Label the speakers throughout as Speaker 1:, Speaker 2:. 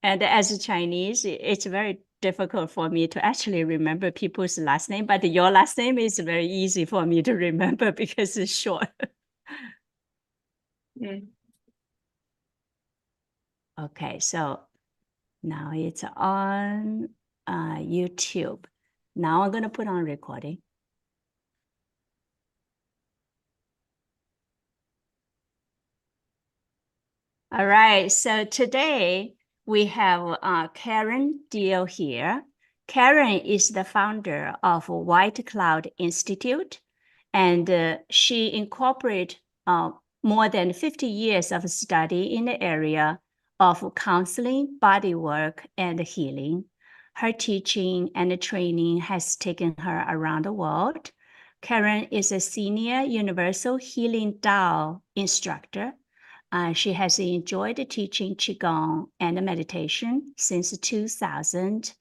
Speaker 1: And as a Chinese, it's very difficult for me to actually remember people's last name, but your last name is very easy for me to remember because it's short. Okay, so now it's on YouTube. Now I'm going to put on recording. All right, so today we have Caryn Diel here. Caryn is the founder of White Cloud Institute, and she incorporated more than 50 years of study in the area of counseling, bodywork, and healing. Her teaching and training has taken her around the world. Caryn is a senior Universal Healing Dao instructor. She has enjoyed teaching Qigong and meditation since 2000.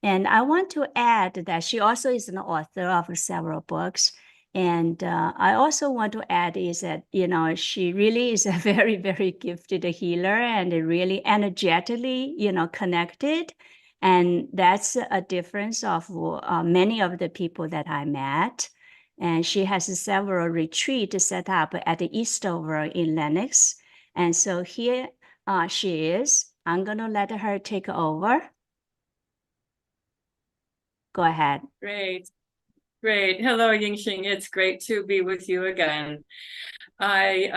Speaker 1: And I want to add that she also is an author of several books. And I also want to add is that, she really is a very, very gifted healer and really energetically, connected. And that's a difference of many of the people that I met. And she has several retreats set up at the Eastover in Lenox. And so here she is. I'm going to let her take over. Go ahead.
Speaker 2: Great. Hello, Yingxing. It's great to be with you again. I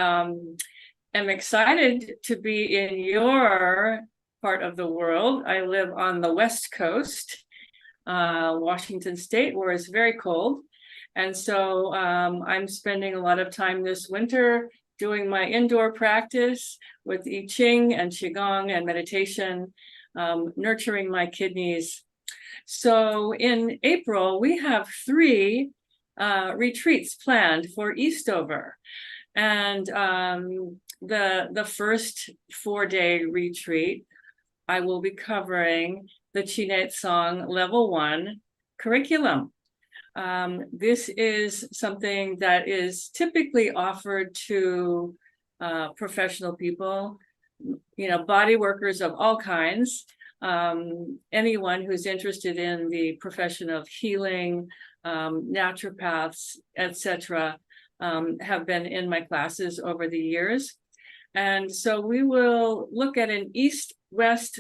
Speaker 2: am excited to be in your part of the world. I live on the West Coast, Washington State, where it's very cold. And so I'm spending a lot of time this winter doing my indoor practice with I Ching and Qigong and meditation, nurturing my kidneys. So in April, we have 3 retreats planned for Eastover. And the first 4-day retreat, I will be covering the Qigong Level 1 curriculum. This is something that is typically offered to professional people, body workers of all kinds, anyone who's interested in the profession of healing, naturopaths, etc., have been in my classes over the years. And so we will look at an East-West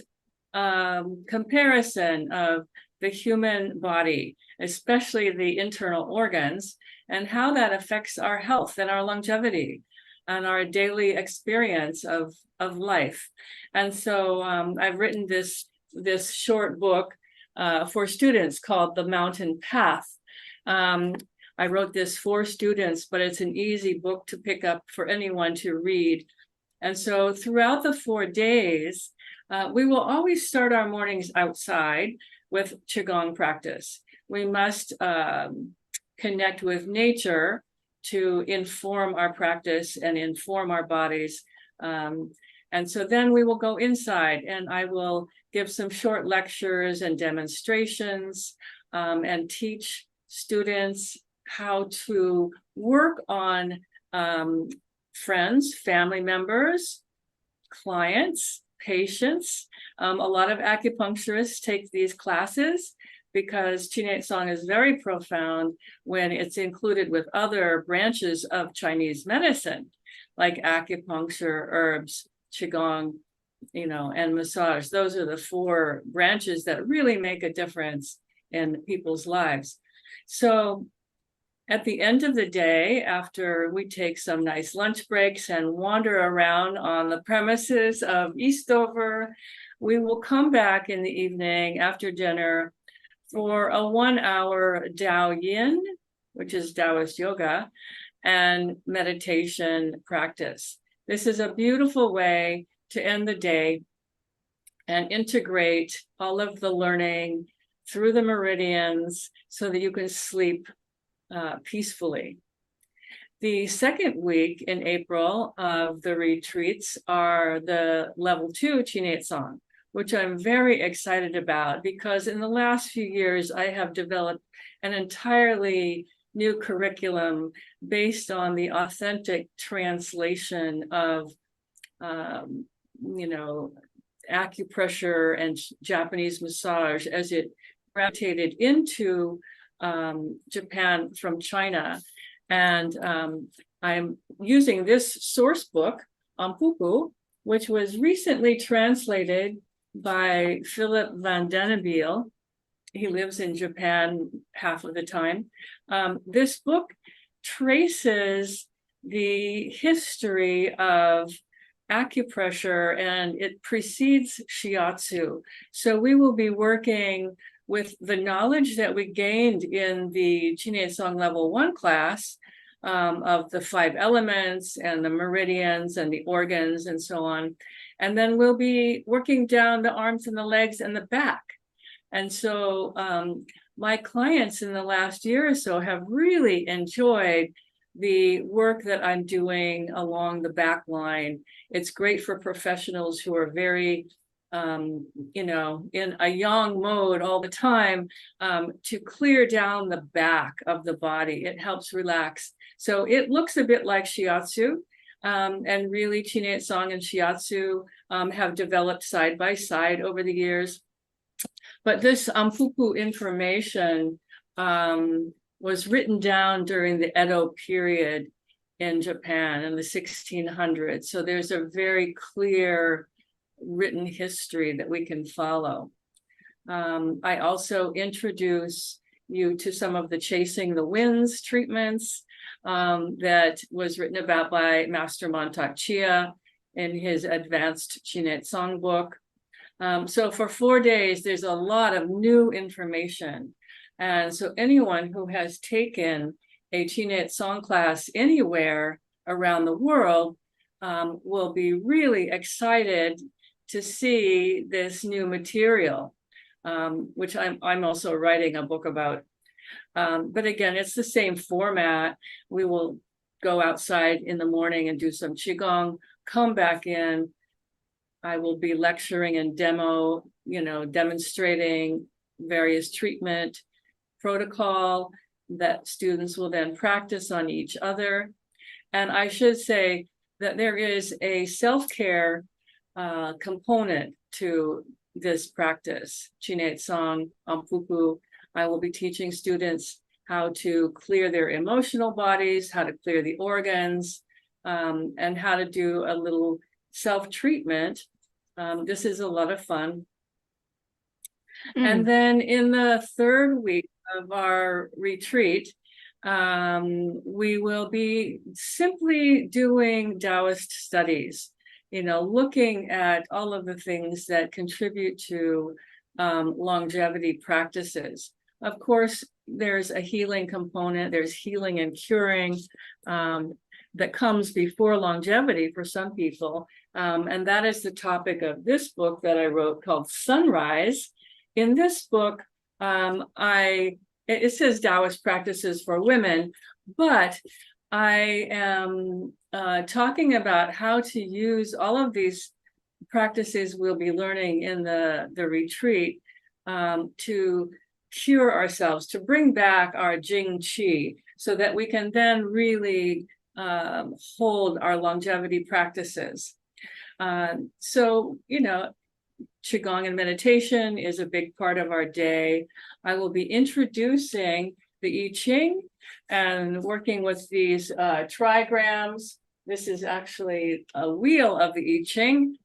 Speaker 2: comparison of the human body, especially the internal organs, and how that affects our health and our longevity and our daily experience of life. And so I've written this short book for students called The Mountain Path. I wrote this for students, but it's an easy book to pick up for anyone to read. And so throughout the 4 days, we will always start our mornings outside with Qigong practice. We must connect with nature to inform our practice and inform our bodies. And so then we will go inside, and I will give some short lectures and demonstrations and teach students how to work on friends, family members, clients, patients. A lot of acupuncturists take these classes because Qigong is very profound when it's included with other branches of Chinese medicine, like acupuncture, herbs, Qigong, and massage. Those are the 4 branches that really make a difference in people's lives. So at the end of the day, after we take some nice lunch breaks and wander around on the premises of Eastover, we will come back in the evening after dinner for a 1-hour Dao Yin, which is Daoist yoga, and meditation practice. This is a beautiful way to end the day and integrate all of the learning through the meridians so that you can sleep peacefully. The second week in April of the retreats are the level 2 Qigong, which I'm very excited about because in the last few years, I have developed an entirely new curriculum based on the authentic translation of, acupressure and Japanese massage as it gravitated into Japan from China. And I'm using this source book, Ampupu, which was recently translated by Philip van Dennebeel. He lives in Japan half of the time. This book traces the history of acupressure, and it precedes shiatsu. So we will be working with the knowledge that we gained in the Qigong Song Level 1 class of the 5 elements and the meridians and the organs and so on. And then we'll be working down the arms and the legs and the back. And so my clients in the last year or so have really enjoyed the work that I'm doing along the back line. It's great for professionals who are very, in a yang mode all the time, to clear down the back of the body. It helps relax. So it looks a bit like shiatsu. And really, Qigong Song and shiatsu have developed side by side over the years. But this Ampupu information was written down during the Edo period in Japan in the 1600s. So there's a very clear written history that we can follow. I also introduce you to some of the Chasing the Winds treatments that was written about by Master Montauk Chia in his advanced Qigong Song book. So for 4 days, there's a lot of new information. And so anyone who has taken a Qigong Song class anywhere around the world will be really excited to see this new material, which I'm also writing a book about. But again, it's the same format. We will go outside in the morning and do some Qigong, come back in. I will be lecturing and demonstrating various treatment protocol that students will then practice on each other. And I should say that there is a self-care component to this practice, Qigong Song, Ampupu. I will be teaching students how to clear their emotional bodies, how to clear the organs, and how to do a little self-treatment. This is a lot of fun. And then in the 3rd week of our retreat, we will be simply doing Taoist studies, looking at all of the things that contribute to longevity practices. Of course, there's a healing component, there's healing and curing that comes before longevity for some people. And that is the topic of this book that I wrote called Sunrise. In this book, it says Daoist Practices for Women, but I am talking about how to use all of these practices we'll be learning in the retreat to cure ourselves, to bring back our Jing Qi, so that we can then really hold our longevity practices. So, Qigong and meditation is a big part of our day. I will be introducing the I Ching and working with these trigrams. This is actually a wheel of the I Ching,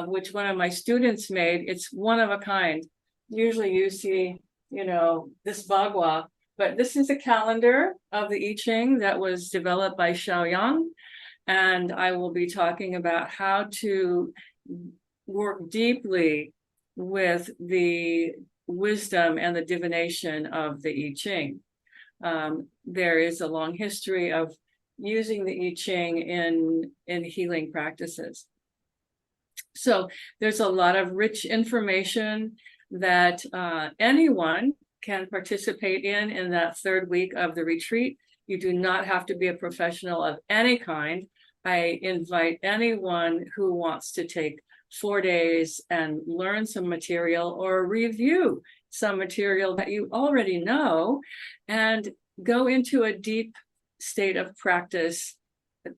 Speaker 2: which one of my students made. It's one of a kind. Usually you see, this bagua, but this is a calendar of the I Ching that was developed by Shaoyang. And I will be talking about how to work deeply with the wisdom and the divination of the I Ching. There is a long history of using the I Ching in healing practices. So there's a lot of rich information that anyone can participate in that 3rd week of the retreat. You do not have to be a professional of any kind. I invite anyone who wants to take 4 days and learn some material or review some material that you already know and go into a deep state of practice,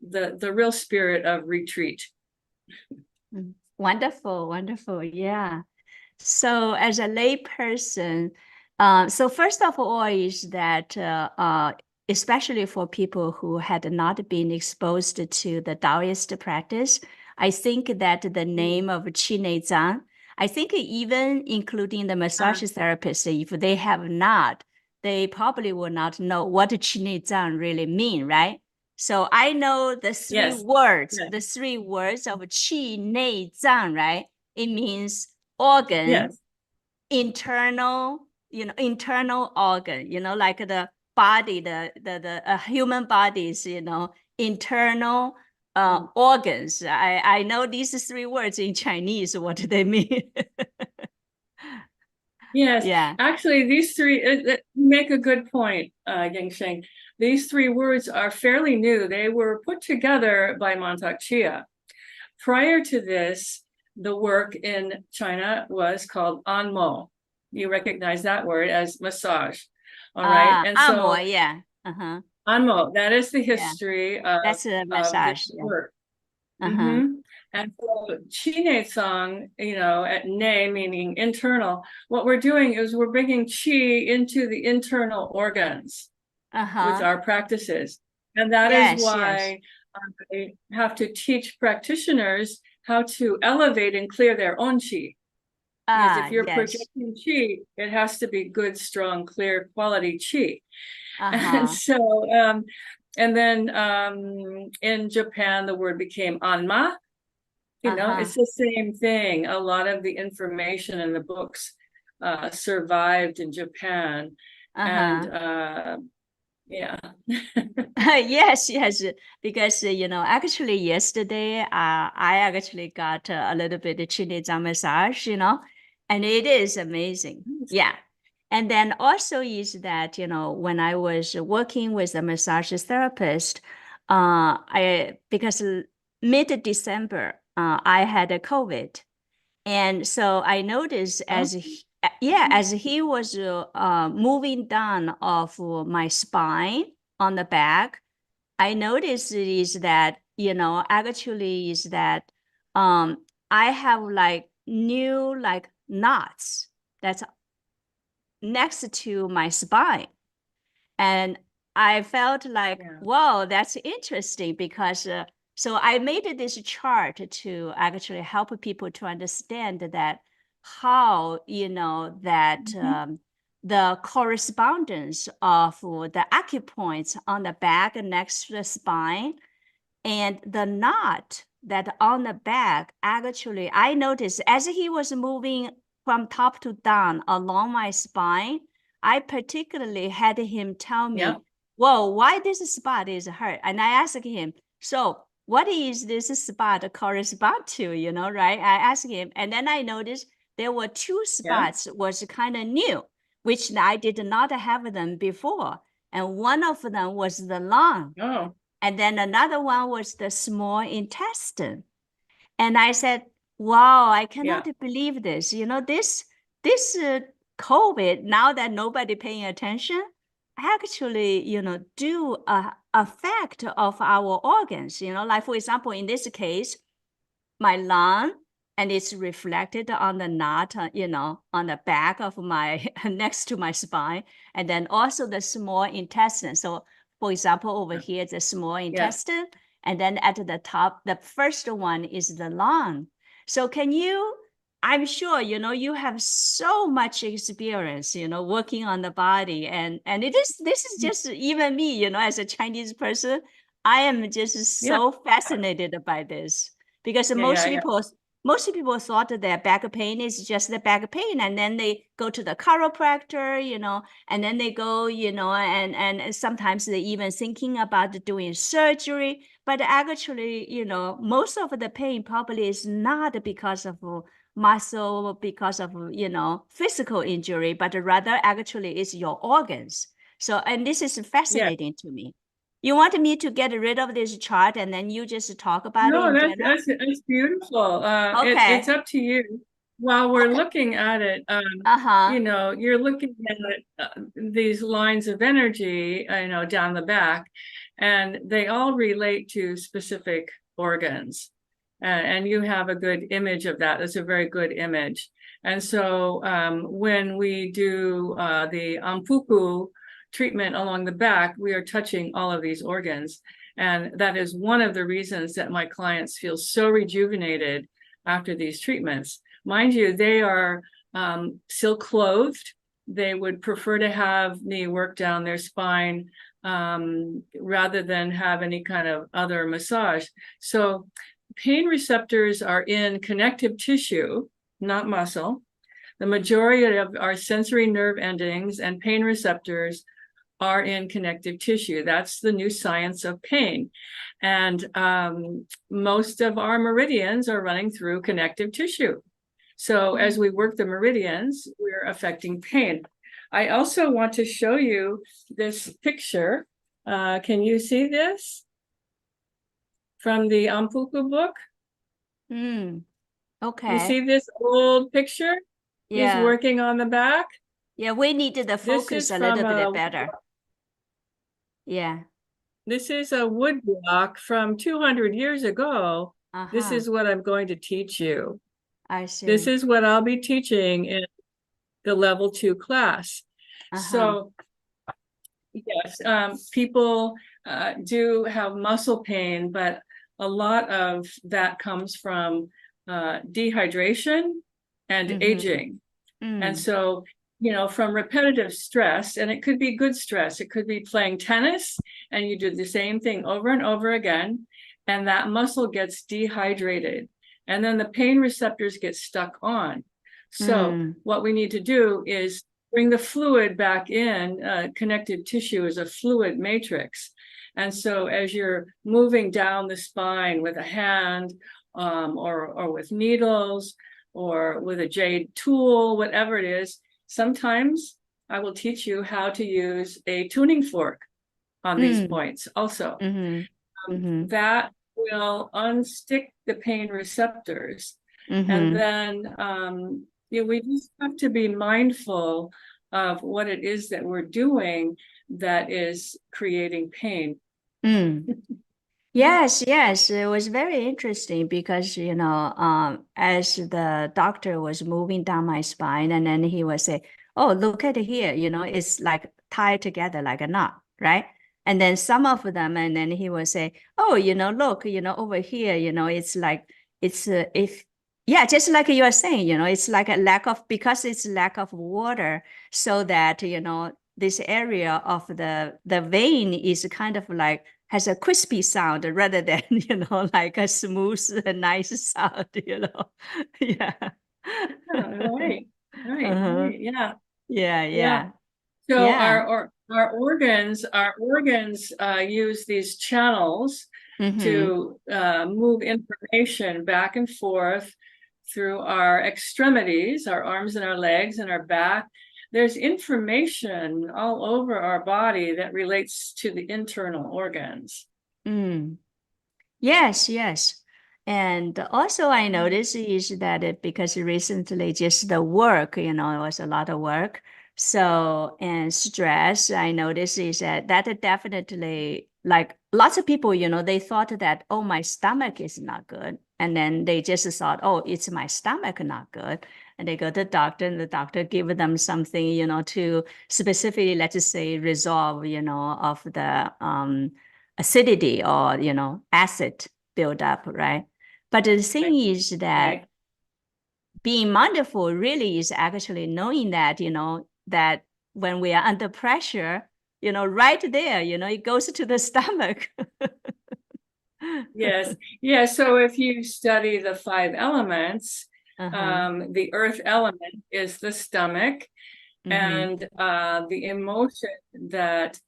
Speaker 2: the real spirit of retreat.
Speaker 1: Wonderful, wonderful. Yeah. So as a lay person, so first of all is that especially for people who had not been exposed to the Daoist practice, I think that the name of Qi I think even including the massage therapists, if they have not, they probably will not know what Qi really mean, right? So I know the three
Speaker 2: Yes.
Speaker 1: words,
Speaker 2: Yes.
Speaker 1: the three words of Qi right? It means organ,
Speaker 2: Yes.
Speaker 1: internal, internal organ, like the body, the human bodies, internal organs. I know these three words in Chinese, what do they mean?
Speaker 2: Yes,
Speaker 1: Yeah.
Speaker 2: actually, these three make a good point, Yingsheng. These three words are fairly new. They were put together by Mantak Chia. Prior to this, the work in China was called Anmo. You recognize that word as massage. All right. And so
Speaker 1: Yeah. Uh-huh.
Speaker 2: Anmo, that is the
Speaker 1: Yeah.
Speaker 2: history
Speaker 1: That's a
Speaker 2: of this
Speaker 1: massage. Yeah.
Speaker 2: work.
Speaker 1: Uh-huh.
Speaker 2: And so Qi song, at ne meaning internal, what we're doing is we're bringing Qi into the internal organs with
Speaker 1: Uh-huh.
Speaker 2: our practices. And that is
Speaker 1: Yes, yes.
Speaker 2: why I have to teach practitioners how to elevate and clear their own Qi. Because if you're
Speaker 1: Yes.
Speaker 2: projecting Qi, it has to be good, strong, clear, quality Qi. And
Speaker 1: Uh-huh.
Speaker 2: so, and then in Japan, the word became Anma.
Speaker 1: Uh-huh.
Speaker 2: It's the same thing. A lot of the information in the books survived in Japan. And
Speaker 1: Uh-huh.
Speaker 2: yeah.
Speaker 1: Yes, yes, because actually yesterday, I actually got a little bit of Chinese massage, and it is amazing. Yeah. And then also is that, when I was working with a massage therapist, because mid-December, I had a COVID. And so I noticed
Speaker 2: Oh,
Speaker 1: as he was moving down of my spine on the back, I noticed is that, actually is that I have like new like knots that's next to my spine. And I felt like,
Speaker 2: yeah.
Speaker 1: whoa, that's interesting because so I made this chart to actually help people to understand that how, that the correspondence of the acupoints on the back next to the spine and the knot that on the back, actually, I noticed as he was moving from top to down along my spine, I particularly had him tell
Speaker 2: Yeah.
Speaker 1: me, whoa, why this spot is hurt? And I asked him, so what is this spot correspond to, right? I asked him, and then I noticed there were two
Speaker 2: Yeah.
Speaker 1: spots was kind of new, which I did not have them before. And one of them was the lung.
Speaker 2: Oh,
Speaker 1: And then another one was the small intestine. And I said, wow, I
Speaker 2: yeah.
Speaker 1: cannot believe this. This COVID, now that nobody paying attention, actually, do affect of our organs. Like for example, in this case, my lung, and it's reflected on the knot, on the back of my next to my spine, and then also the small intestine. So, for example, over here, the small
Speaker 2: Yes.
Speaker 1: intestine, and then at the top, the first one is the lung. So, can you? I'm sure you have so much experience, working on the body, and this is just even me, as a Chinese person, I am just
Speaker 2: Yeah.
Speaker 1: so fascinated by this because
Speaker 2: Yeah. Yeah. Yeah.
Speaker 1: most people thought that their back pain is just the back pain, and then they go to the chiropractor, and then they go, and sometimes they even thinking about doing surgery. But actually, most of the pain probably is not because of muscle, because of physical injury, but rather actually is your organs. So, and this is
Speaker 2: Yeah.
Speaker 1: fascinating to me. You want me to get rid of this chart and then you just talk about it
Speaker 2: No,
Speaker 1: in
Speaker 2: that's
Speaker 1: general?
Speaker 2: that's beautiful. It's
Speaker 1: Okay.
Speaker 2: up to you. While we're
Speaker 1: Okay.
Speaker 2: looking at it,
Speaker 1: Uh-huh.
Speaker 2: you're looking at these lines of energy, down the back, and they all relate to specific organs. and you have a good image of that. That's a very good image. And so when we do the ampuku treatment along the back, we are touching all of these organs. And that is one of the reasons that my clients feel so rejuvenated after these treatments. Mind you, they are still clothed. They would prefer to have me work down their spine rather than have any kind of other massage. So pain receptors are in connective tissue, not muscle. The majority of our sensory nerve endings and pain receptors are in connective tissue. That's the new science of pain. And most of our meridians are running through connective tissue. So as we work the meridians, we're affecting pain. I also want to show you this picture. Can you see this? From the Ampuku book?
Speaker 1: Okay.
Speaker 2: You see this old picture?
Speaker 1: Yeah.
Speaker 2: He's working on the back.
Speaker 1: Yeah, we needed the focus a little bit better. Yeah.
Speaker 2: This is a wood block from 200 years ago. This is what I'm going to teach you.
Speaker 1: I see.
Speaker 2: This is what I'll be teaching in the level 2 class. So yes, people do have muscle pain, but a lot of that comes from dehydration and aging. And so, you know, from repetitive stress, and it could be good stress, it could be playing tennis and you do the same thing over and over again, and that muscle gets dehydrated, and then the pain receptors get stuck on. So what we need to do is bring the fluid back in. Connective tissue is a fluid matrix. And so as you're moving down the spine with a hand or with needles or with a jade tool, whatever it is, sometimes I will teach you how to use a tuning fork on these points also. That will unstick the pain receptors. And then we just have to be mindful of what it is that we're doing that is creating pain.
Speaker 1: Yes, it was very interesting because, you know, as the doctor was moving down my spine, and then he would say, oh, look at here, you know, it's like tied together like a knot, right? And then some of them, and then he would say, oh, you know, look, you know, over here, you know, it's like, it's, just like you are saying, you know, it's like a because it's lack of water, so that, you know, this area of the vein is kind of like, has a crispy sound rather than, you know, like a smooth, nice sound, you know. Yeah.
Speaker 2: Right.
Speaker 1: Yeah.
Speaker 2: So our organs use these channels to move information back and forth through our extremities, our arms and our legs and our back. There's information all over our body that relates to the internal organs.
Speaker 1: Yes. And also I noticed is that because recently just the work, you know, it was a lot of work. So, and stress, I noticed is that definitely, like lots of people, you know, they thought that, oh, my stomach is not good. And then they just thought, oh, it's my stomach not good. And they go to the doctor, and the doctor give them something, you know, to specifically, let's say, resolve, you know, of the acidity or, you know, acid buildup, right? But the thing is that being mindful really is actually knowing that, you know, that when we are under pressure, you know, right there, you know, it goes to the stomach.
Speaker 2: Yes. So if you study the 5 elements, the earth element is the stomach, and the emotion that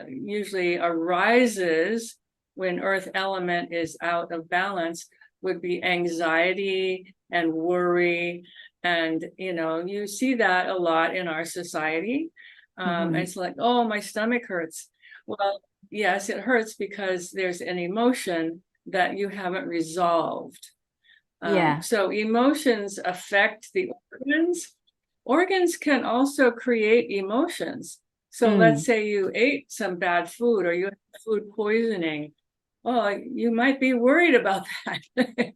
Speaker 2: usually arises when earth element is out of balance would be anxiety and worry. And, you know, you see that a lot in our society. It's like, oh, my stomach hurts. Well, yes, it hurts because there's an emotion that you haven't resolved. So emotions affect the organs. Organs can also create emotions. So let's say you ate some bad food or you had food poisoning. oh, you might be worried about that.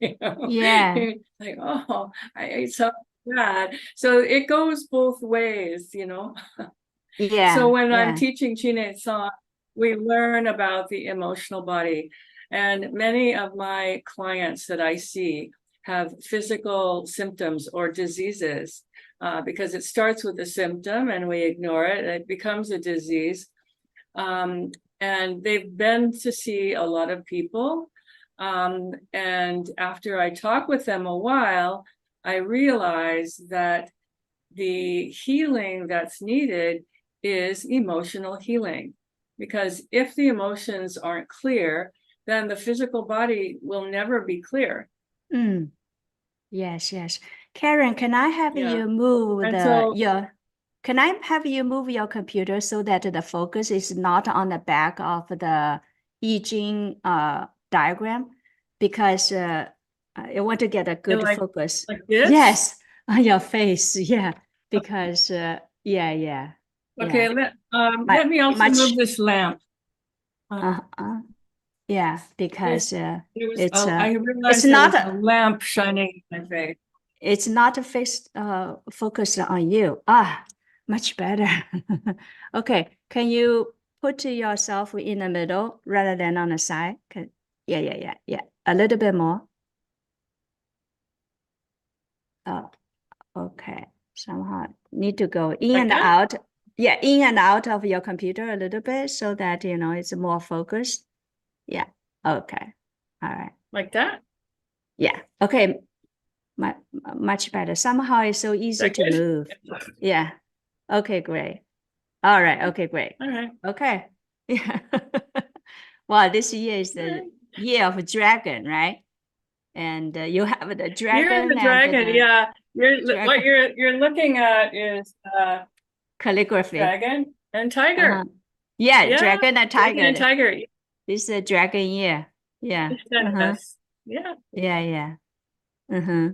Speaker 2: You know?
Speaker 1: Yeah.
Speaker 2: Like, oh, I ate something bad. So it goes both ways, you know. So
Speaker 1: Yeah.
Speaker 2: when I'm
Speaker 1: Yeah.
Speaker 2: teaching Qigong, we learn about the emotional body. And many of my clients that I see have physical symptoms or diseases because it starts with a symptom and we ignore it. It becomes a disease. And they've been to see a lot of people. And after I talk with them a while, I realize that the healing that's needed is emotional healing. Because if the emotions aren't clear, then the physical body will never be clear.
Speaker 1: Mm. Yes, yes. Caryn, can I have
Speaker 2: Yeah.
Speaker 1: you move
Speaker 2: And so,
Speaker 1: can I have you move your computer so that the focus is not on the back of the I Ching diagram? Because I want to get a good focus.
Speaker 2: like this?
Speaker 1: Yes, on your face. Yeah, because yeah, yeah,
Speaker 2: Okay,
Speaker 1: yeah.
Speaker 2: let me also
Speaker 1: Much.
Speaker 2: move this lamp.
Speaker 1: Uh, uh, yeah, because
Speaker 2: I
Speaker 1: it's
Speaker 2: realized there
Speaker 1: not
Speaker 2: was a lamp shining in my face.
Speaker 1: it's not fixed focused on you. Ah, much better. Okay, can you put yourself in the middle rather than on the side? Yeah, yeah, yeah, yeah. A little bit more. Oh, okay. Somehow need to go in
Speaker 2: Like
Speaker 1: and
Speaker 2: that?
Speaker 1: out. Yeah, in and out of your computer a little bit so that it's more focused. Yeah. Okay. All right.
Speaker 2: Like that?
Speaker 1: Yeah. Okay. Much better. Somehow it's so
Speaker 2: Is
Speaker 1: easy
Speaker 2: that
Speaker 1: to
Speaker 2: good?
Speaker 1: move. Yeah. Okay, great. All right. Okay, great.
Speaker 2: All right.
Speaker 1: Okay. Yeah. Wow, this year is the year of dragon, right? And you have the
Speaker 2: You're
Speaker 1: dragon
Speaker 2: the
Speaker 1: and
Speaker 2: dragon,
Speaker 1: the
Speaker 2: yeah. What
Speaker 1: dragon
Speaker 2: you're looking at is
Speaker 1: calligraphy.
Speaker 2: dragon and
Speaker 1: Uh-huh.
Speaker 2: tiger.
Speaker 1: Yeah,
Speaker 2: Yeah,
Speaker 1: dragon and
Speaker 2: dragon and
Speaker 1: tiger.
Speaker 2: tiger.
Speaker 1: This is a dragon year. Yeah. Uh-huh.
Speaker 2: Yes. Yeah.
Speaker 1: Yeah, yeah. Uh-huh.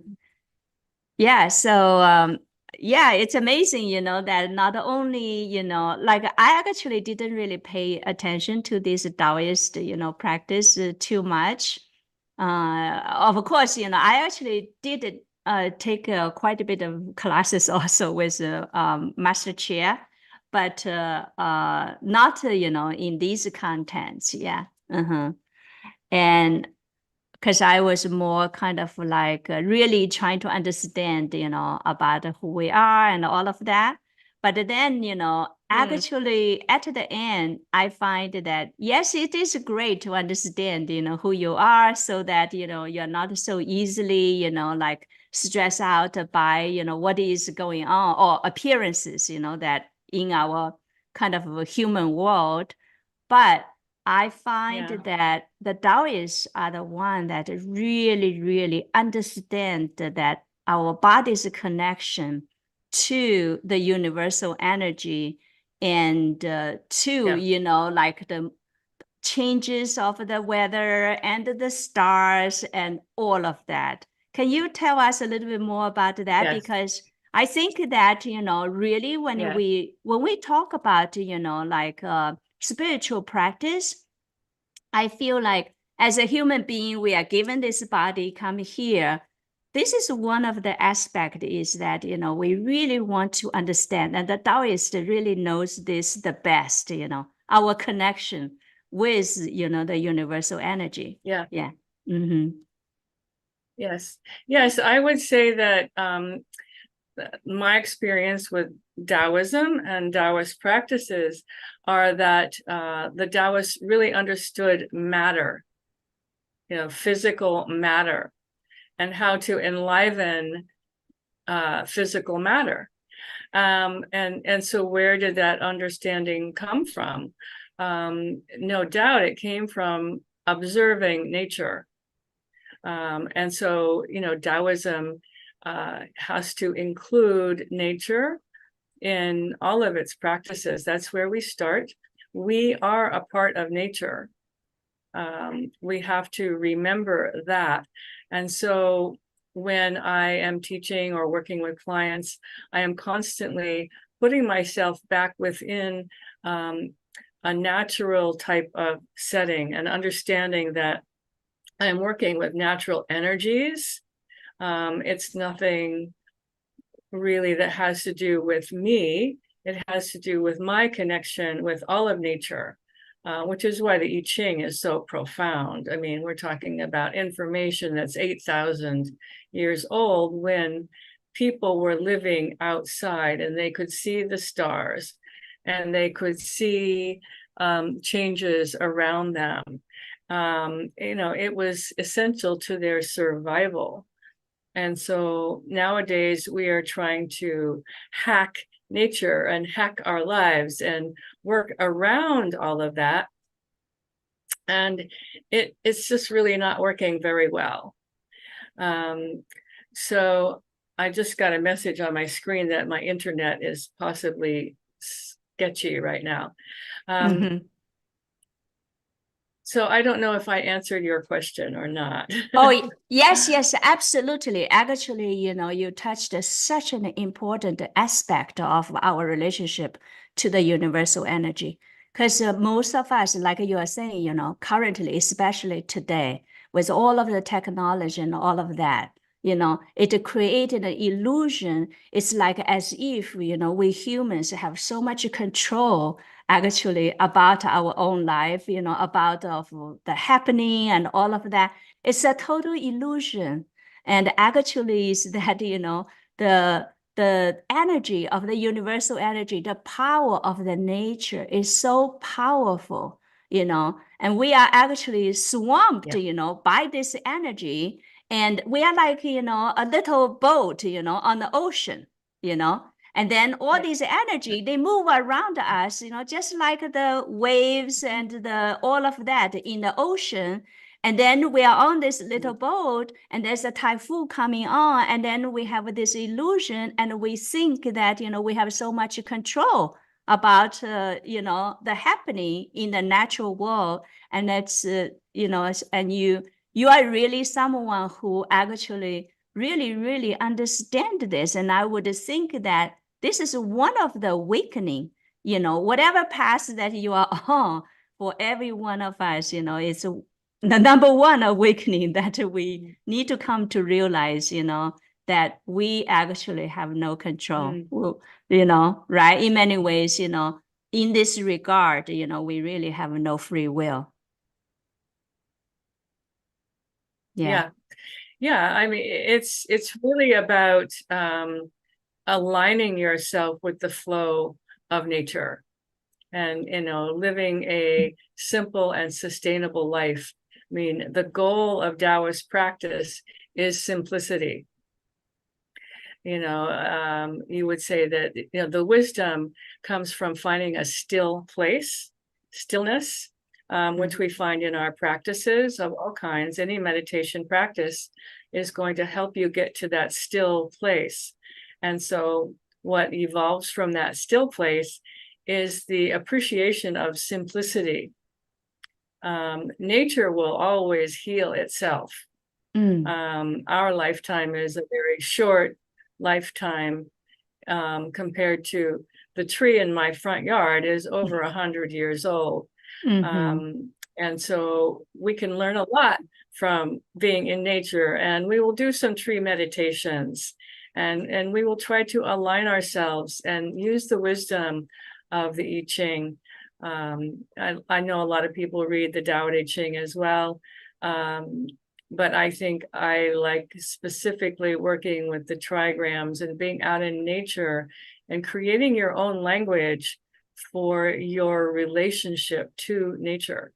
Speaker 1: Yeah, so yeah, it's amazing, that not only, like I actually didn't really pay attention to this Taoist, practice too much. Of course, I actually did take quite a bit of classes also with Master Chair, but not, in these contents. Yeah. Uh-huh. And because I was more kind of like really trying to understand, about who we are and all of that. But then, actually at the end, I find that, yes, it is great to understand, who you are so that, you're not so easily, like stressed out by, what is going on or appearances, that in our kind of human world. But I find
Speaker 2: Yeah.
Speaker 1: that the Taoists are the one that really, really understand that our body's connection to the universal energy and to,
Speaker 2: Yeah.
Speaker 1: like the changes of the weather and the stars and all of that. Can you tell us a little bit more about that?
Speaker 2: Yes.
Speaker 1: Because I think that, really
Speaker 2: Yes.
Speaker 1: when we talk about, like spiritual practice, I feel like as a human being, we are given this body, come here. This is one of the aspects is that, we really want to understand, and the Taoist really knows this the best, our connection with, the universal energy.
Speaker 2: Yeah.
Speaker 1: Yeah. Mm-hmm.
Speaker 2: Yes. Yes. I would say that my experience with Taoism and Daoist practices are that the Taoists really understood matter, physical matter, and how to enliven physical matter. And so where did that understanding come from? No doubt it came from observing nature. And so, Taoism has to include nature in all of its practices. That's where we start. We are a part of nature. We have to remember that. And so when I am teaching or working with clients, I am constantly putting myself back within a natural type of setting and understanding that I'm working with natural energies. It's nothing really that has to do with me. It has to do with my connection with all of nature, which is why the I Ching is so profound. I mean, we're talking about information that's 8,000 years old, when people were living outside and they could see the stars and they could see changes around them. It was essential to their survival. And so nowadays we are trying to hack nature and hack our lives and work around all of that. And it's just really not working very well. So I just got a message on my screen that my internet is possibly sketchy right now. So I don't know if I answered your question or not.
Speaker 1: Oh, yes, absolutely. Actually, you touched such an important aspect of our relationship to the universal energy. Because most of us, like you are saying, currently, especially today, with all of the technology and all of that, it created an illusion. It's like as if, we humans have so much control actually about our own life, about of the happening and all of that. It's a total illusion. And actually is that, the energy of the universal energy, the power of the nature is so powerful, and we are actually swamped, by this energy. And we are like, a little boat, on the ocean, and then all this energy, they move around us, just like the waves and all of that in the ocean. And then we are on this little boat and there's a typhoon coming on. And then we have this illusion and we think that, we have so much control about, the happening in the natural world. And that's, and you are really someone who actually really, really understand this. And I would think that this is one of the awakening, whatever path that you are on, for every one of us, it's the number one awakening that we need to come to realize, that we actually have no control, right? In many ways, in this regard, we really have no free will.
Speaker 2: Yeah. I mean, it's really about aligning yourself with the flow of nature and, living a simple and sustainable life. I mean, the goal of Daoist practice is simplicity. You would say that, the wisdom comes from finding a still place, stillness, which we find in our practices of all kinds. Any meditation practice is going to help you get to that still place. And so what evolves from that still place is the appreciation of simplicity. Nature will always heal itself. Our lifetime is a very short lifetime compared to the tree in my front yard is over 100 years old. And so we can learn a lot from being in nature, and we will do some tree meditations, and we will try to align ourselves and use the wisdom of the I Ching. I know a lot of people read the Tao Te Ching as well, but I think I like specifically working with the trigrams and being out in nature and creating your own language for your relationship to nature.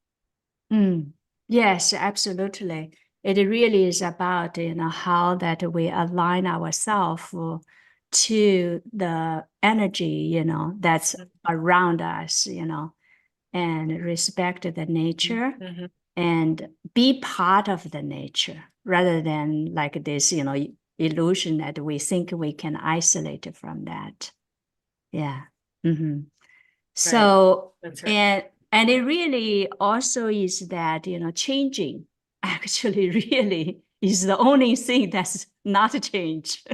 Speaker 1: Yes, absolutely. It really is about, how that we align ourselves to the energy, that's around us, and respect the nature and be part of the nature rather than like this, illusion that we think we can isolate from that. Yeah. So,
Speaker 2: That's right.
Speaker 1: And it really also is that, changing actually really is the only thing that's not change.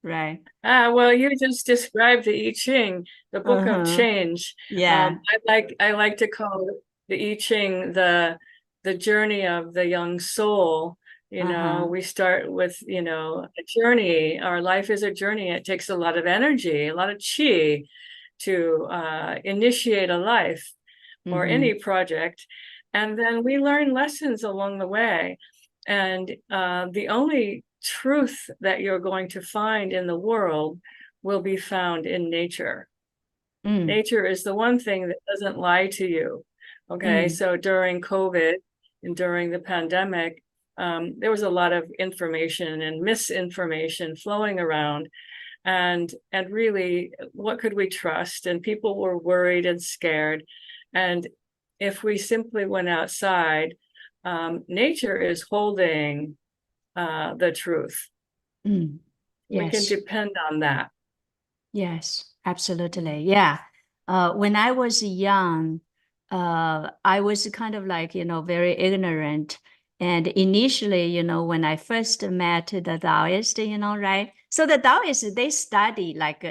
Speaker 1: right.
Speaker 2: Well, you just described the I Ching, the book of
Speaker 1: Uh-huh.
Speaker 2: change.
Speaker 1: Yeah.
Speaker 2: I like to call the I Ching the journey of the young soul.
Speaker 1: Uh-huh.
Speaker 2: We start with, a journey. Our life is a journey. It takes a lot of energy, a lot of Qi to initiate a life or
Speaker 1: Mm-hmm.
Speaker 2: any project. And then we learn lessons along the way. And the only truth that you're going to find in the world will be found in nature.
Speaker 1: Mm,
Speaker 2: Nature is the one thing that doesn't lie to you. Okay,
Speaker 1: mm,
Speaker 2: so during COVID and during the pandemic, there was a lot of information and misinformation flowing around, and really, what could we trust? And people were worried and scared. And if we simply went outside, nature is holding the truth.
Speaker 1: mm.
Speaker 2: We can
Speaker 1: Yes.
Speaker 2: depend on that.
Speaker 1: Yes, absolutely. Yeah. When I was young, I was kind of like, very ignorant. And initially, when I first met the Taoist, right? So the Taoists, they study like,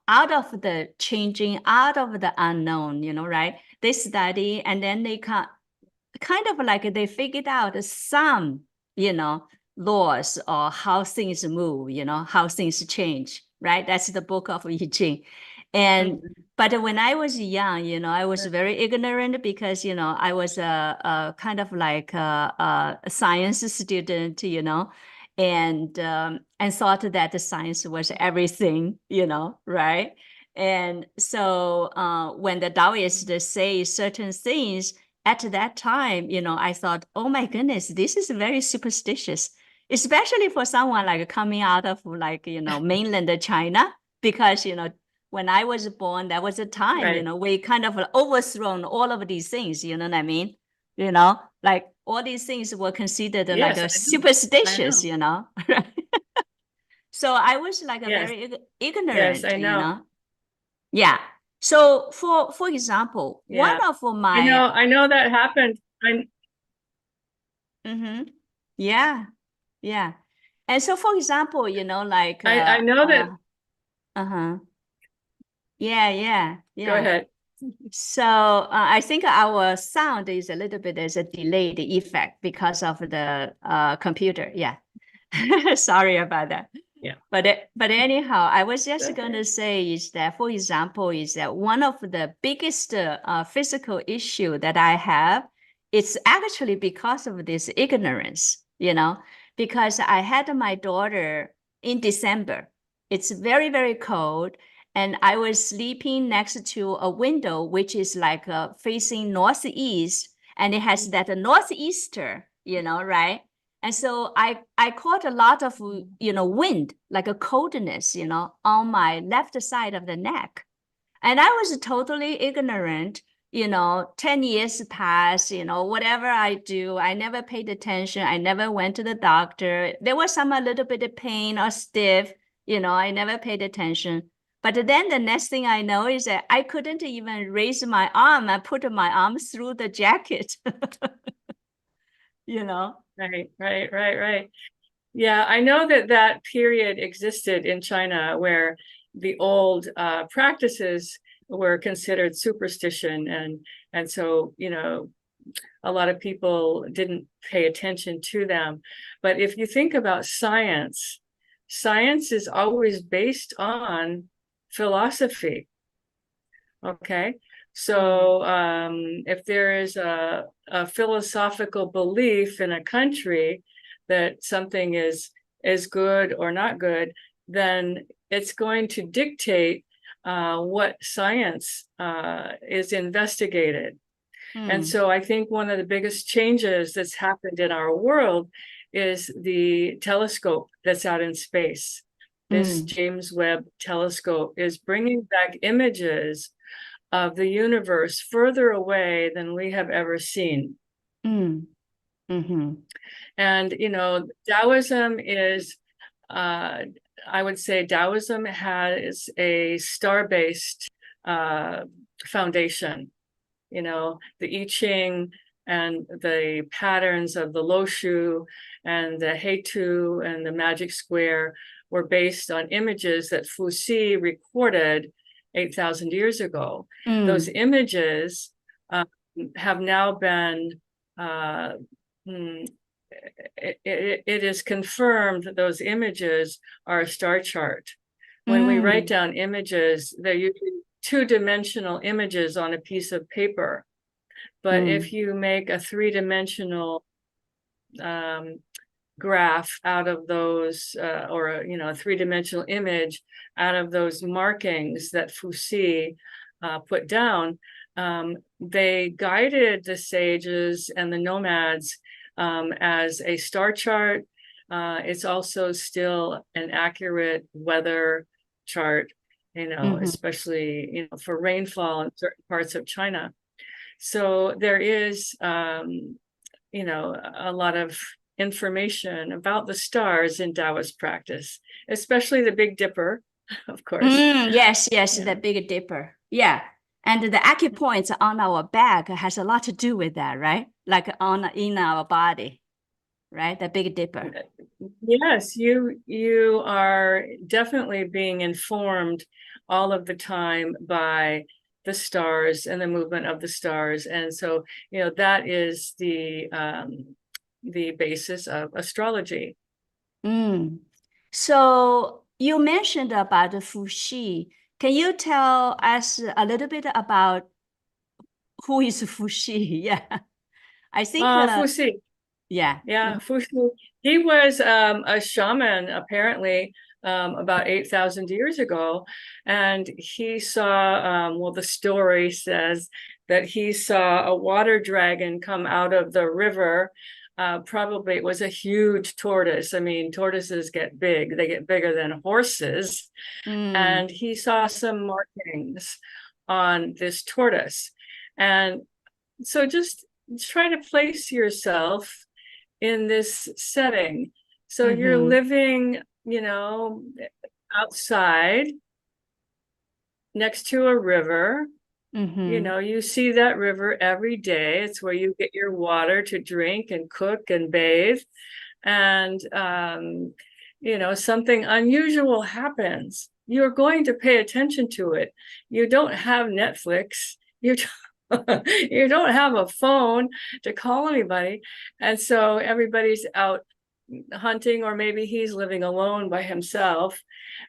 Speaker 1: out of the changing, out of the unknown, right? They study and then they kind of like they figured out some, you know, laws or how things move, how things change, right? That's the book of I Ching. And
Speaker 2: Mhm.
Speaker 1: but when I was young, I was very ignorant because, I was a kind of like a science student, and thought that the science was everything, right? And so when the Taoists say certain things, at that time, I thought, oh my goodness, this is very superstitious, especially for someone like coming out of like, mainland China, because, when I was born, there was a time,
Speaker 2: Right.
Speaker 1: we kind of overthrown all of these things, you know what I mean? Like all these things were considered like
Speaker 2: Yes,
Speaker 1: a
Speaker 2: I know. I
Speaker 1: superstitious,
Speaker 2: know.
Speaker 1: So I was like a
Speaker 2: Yes,
Speaker 1: very
Speaker 2: yes,
Speaker 1: ignorant,
Speaker 2: I know.
Speaker 1: Yeah. So for example, one
Speaker 2: Yeah.
Speaker 1: of
Speaker 2: I
Speaker 1: my
Speaker 2: know, I know that happened.
Speaker 1: mm-hmm. Yeah, yeah. And so, for example, like,
Speaker 2: I know that.
Speaker 1: uh-huh. Yeah, yeah,
Speaker 2: Go
Speaker 1: yeah.
Speaker 2: ahead.
Speaker 1: So I think our sound is a little bit as a delayed effect because of the computer. Yeah. Sorry about that.
Speaker 2: Yeah.
Speaker 1: But anyhow, I was just going
Speaker 2: Okay.
Speaker 1: to say is that, for example, is that one of the biggest physical issue that I have, it's actually because of this ignorance, because I had my daughter in December. It's very, very cold. And I was sleeping next to a window, which is like facing northeast, and it has that northeaster, right? And so I caught a lot of, wind, like a coldness, on my left side of the neck. And I was totally ignorant. 10 years passed, whatever I do, I never paid attention. I never went to the doctor. There was some a little bit of pain or stiff, I never paid attention. But then the next thing I know is that I couldn't even raise my arm. I put my arm through the jacket, you know.
Speaker 2: Right, right, right, right. Yeah, I know that that period existed in China where the old practices were considered superstition, and so a lot of people didn't pay attention to them. But if you think about science, science is always based on philosophy. Okay. So if there is a philosophical belief in a country that something is good or not good, then it's going to dictate what science is investigated. And
Speaker 1: Mm,
Speaker 2: so I think one of the biggest changes that's happened in our world is the telescope that's out in space. This
Speaker 1: mm,
Speaker 2: James Webb telescope is bringing back images of the universe further away than we have ever seen.
Speaker 1: mm, mm-hmm,
Speaker 2: And, Taoism is, I would say, Taoism has a star-based foundation. The I Ching and the patterns of the Lo Shu and the Heitu and the magic square were based on images that Fu Xi recorded 8,000 years ago. Those images have now been, it is confirmed that those images are a star chart. When we write down images, they're usually two-dimensional images on a piece of paper. But if you make a three-dimensional graph out of those, or a three-dimensional image out of those markings that Fu Xi put down, they guided the sages and the nomads as a star chart. It's also still an accurate weather chart, especially for rainfall in certain parts of China. So there is a lot of information about the stars in Taoist practice, especially the Big Dipper, of course.
Speaker 1: Yes, the Big Dipper. Yeah. And the acupoints on our back has a lot to do with that, right? Like in our body, right? The Big Dipper.
Speaker 2: Yes, you are definitely being informed all of the time by the stars and the movement of the stars. And so, that is the basis of astrology.
Speaker 1: So you mentioned about the Fu Xi. Can you tell us a little bit about who is Fu Xi? Yeah, I think
Speaker 2: Fu Xi.
Speaker 1: Yeah,
Speaker 2: Fu Xi. He was a shaman, apparently, about 8,000 years ago, and he saw. The story says that he saw a water dragon come out of the river. Probably it was a huge tortoise. I mean, tortoises get big; they get bigger than horses. And he saw some markings on this tortoise. And so just try to place yourself in this setting. So you're living, outside next to a river. You see that river every day. It's where you get your water to drink and cook and bathe. And, something unusual happens. You're going to pay attention to it. You don't have Netflix. You don't have a phone to call anybody. And so everybody's out hunting, or maybe he's living alone by himself.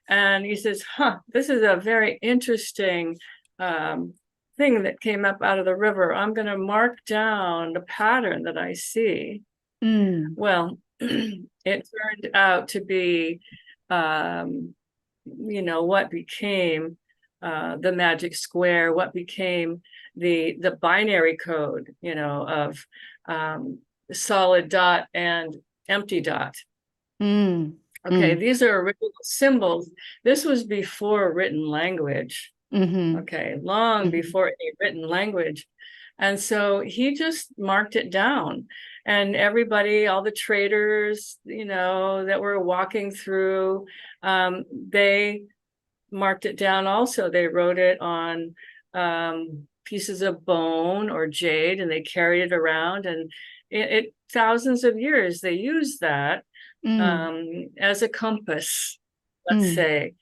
Speaker 2: And he says, this is a very interesting thing that came up out of the river. I'm going to mark down the pattern that I see. Well, it turned out to be, what became the magic square, what became the binary code, of solid dot and empty dot. Okay, these are original symbols. This was before written language. Okay, long before a written language. And so he just marked it down. And everybody, all the traders, that were walking through, they marked it down also. They wrote it on pieces of bone or jade, and they carried it around. And it thousands of years, they used that as a compass, let's say.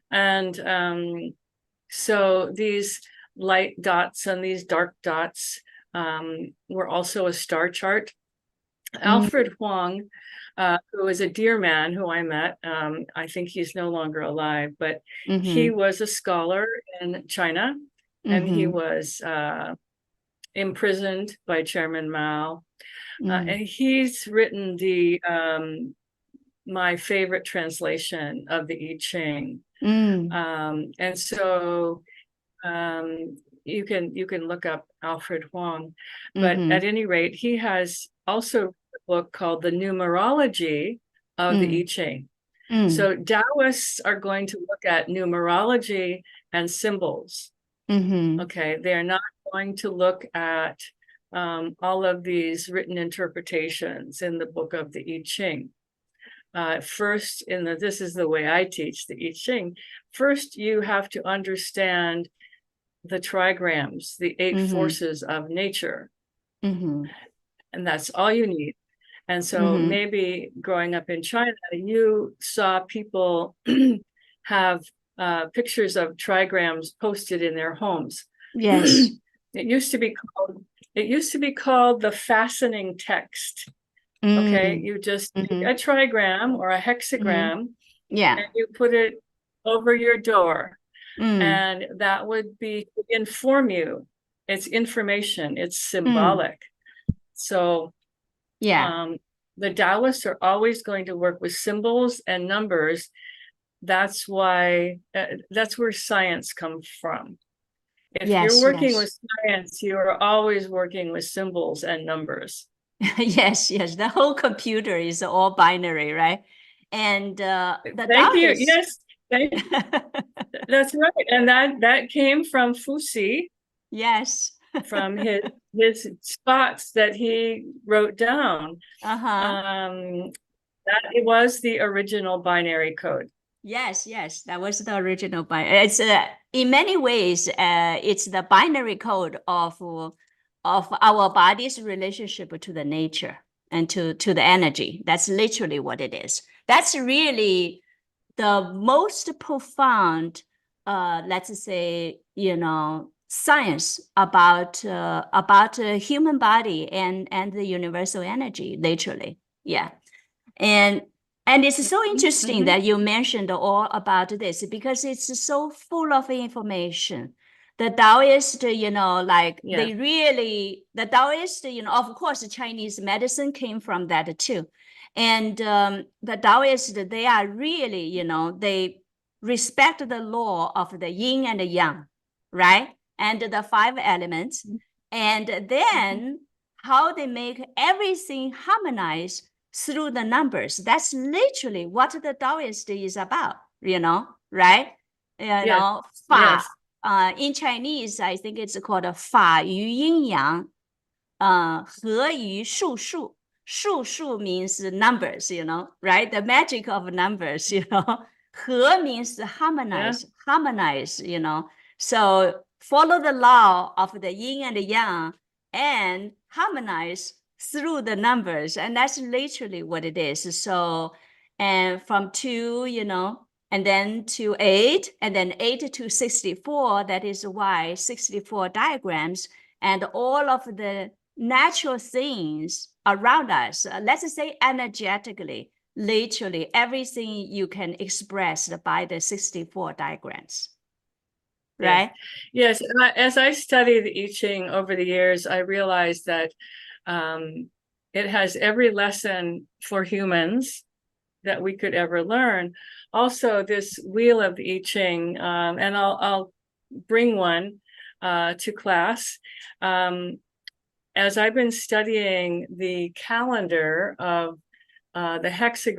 Speaker 2: And so these light dots and these dark dots were also a star chart. Alfred Huang, who was a dear man who I met, I think he's no longer alive, but he was a scholar in China, and he was imprisoned by Chairman Mao. And he's written my favorite translation of the I Ching. And so you can look up Alfred Huang, but at any rate, he has also a book called The Numerology of the I Ching. So Taoists are going to look at numerology and symbols. Okay, they're not going to look at all of these written interpretations in the book of the I Ching. First, this is the way I teach the I Ching. First, you have to understand the trigrams, the 8 forces of nature. And that's all you need. And so maybe growing up in China, you saw people have pictures of trigrams posted in their homes.
Speaker 1: Yes.
Speaker 2: It used to be called the fastening text. Okay, you just take a trigram or a hexagram,
Speaker 1: yeah,
Speaker 2: and you put it over your door, and that would be to inform you. It's information, it's symbolic. So
Speaker 1: yeah,
Speaker 2: the Taoists are always going to work with symbols and numbers. That's why that's where science comes from. If you're
Speaker 1: yes,
Speaker 2: working
Speaker 1: yes.
Speaker 2: with science, you are always working with symbols and numbers.
Speaker 1: Yes, yes. The whole computer is all binary, right? And the
Speaker 2: Thank you.
Speaker 1: Taoist.
Speaker 2: Yes, that's right. And that came from Fuxi,
Speaker 1: Yes.
Speaker 2: from his spots that he wrote down. That it was the original binary code.
Speaker 1: Yes, yes, that was the original binary. It's in many ways, it's the binary code of our body's relationship to the nature and to the energy. That's literally what it is. That's really the most profound, let's say, science about human body and the universal energy, literally. Yeah. And it's so interesting that you mentioned all about this, because it's so full of information. The Taoist, the Taoist, of course, Chinese medicine came from that too. And the Taoists, they are really, they respect the law of the yin and the yang, right? And the 5 elements. And then how they make everything harmonize through the numbers. That's literally what the Taoist is about, right? Fa. In Chinese, I think it's called Fa Yu Yin Yang, He Yu Shu Shu. Shu Shu means numbers, right? The magic of numbers, He means harmonize, harmonize, So follow the law of the yin and the yang and harmonize through the numbers. And that's literally what it is. So, and from 2, and then to 8, and then 8 to 64, that is why 64 diagrams and all of the natural things around us, let's say energetically, literally everything you can express by the 64 diagrams. Right?
Speaker 2: Yes. As I studied the I Ching over the years, I realized that it has every lesson for humans that we could ever learn. Also, this wheel of the I Ching, and I'll bring one to class. As I've been studying the calendar of the hexagram